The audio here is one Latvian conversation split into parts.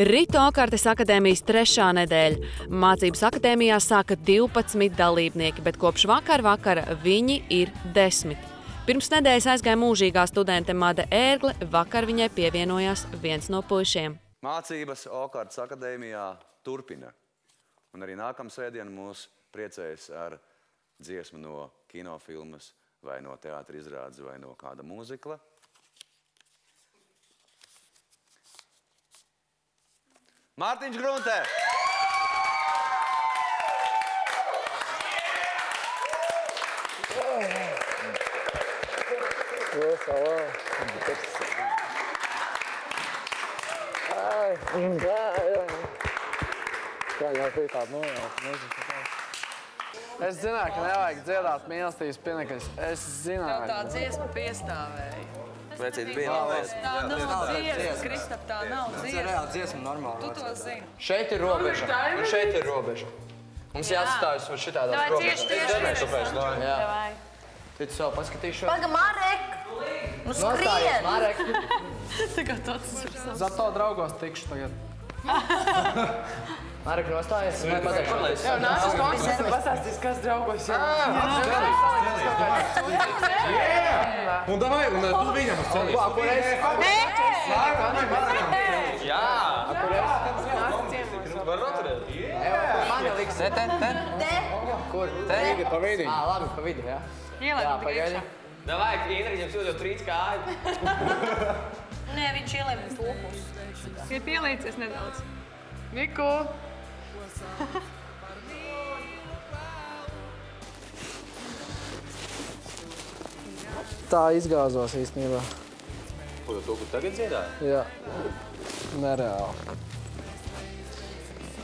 Ritu Okartes akadēmijas 3. nedēļa. Mācības akadēmijā sāka 12 dalībnieki, bet kopš vakara viņi ir 10. Pirms nedēļas aizgāja mūžīgā studente Made Ērgle, vakar viņai pievienojās viens no puišiem. Mācības Okartes akadēmijā turpina. Un arī nākamā svētdiena mūs priecēs ar dziesmu no kinofilmas, vai no teātra izrādes, vai no kāda mūzikla. Mārtiņš Gruntē! Es zināju, ka nevajag dziedāt mīlestības pienekļus. Es zināju. Tev tā dziesma piestāvēja. Vecīt bija labais. Tā nav dziesma, Kristap, tā nav dziesma. Tas ir reāli dziesma normāli. Tu to zini. Šeit ir robeža. Un šeit ir robeža. Mums jāsastājas uz šitādās robežas. Tieši. Tu savu paskatīšu. Paga, Marek! Nu skrien! Marek! Tagad tas ir savs. Zato draugos tikšu tagad. Marek, nostājies. Vai pateikšu? Jau nākas koncerts, pasāstīs, kas draugos jau. Un davai, un tu viņam uz celīs. Kur es? Jā! Kur es? Var noturēt? Mani liks. Te? Kur? Te? Pa vidu. Labi, pa vidu, jā. Jā, pagaidi. Davai, Indriņam sūdot 3 kāju. Nē, viņš ielēmīs lūpus. Ir pielīdzies nedaudz. Viku! Tā izgāzos īstenībā. Ko tu tagad dziedāji? Jā. Nereāli.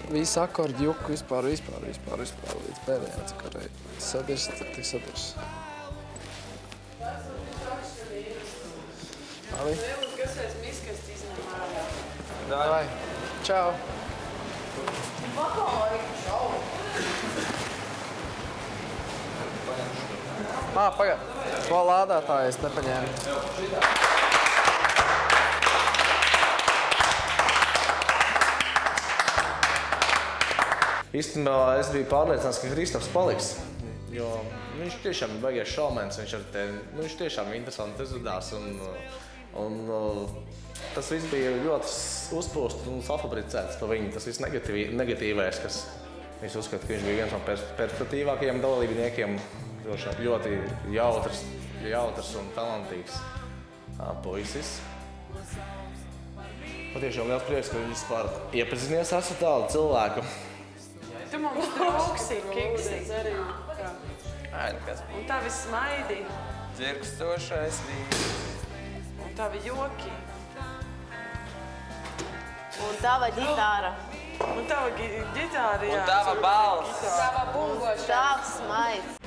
Visi akordi juku vispār līdz pēdējā cikarei. Sadirs, tik sadirs. Labi. Davai. Čau. Pagad. To lādētāju es nepaņēmu. Īstenībā es biju pārliecināts, ka Kristaps paliks, jo viņš tiešām ir baigies šaumens, viņš tiešām interesanti uzvedās un tas viss bija ļoti uzpūst un safabricēts pa viņu, tas viss negatīvais, kas es uzskatu, ka viņš bija viens no perspektīvākajiem dalībniekiem, ļoti jautrs un talantīgs puisis. Patiešām liels prieks, ka viņš vispār iepazinies ar tādu cilvēku. Tu mums trauksi, kiksi. Un tavi smaidi. Dzirkstošais vīrs. Un tavi joki. Un tava ģitāra. Un tava ģitāra, jā. Un tava balss. Tava bungoša. Tavs smaids.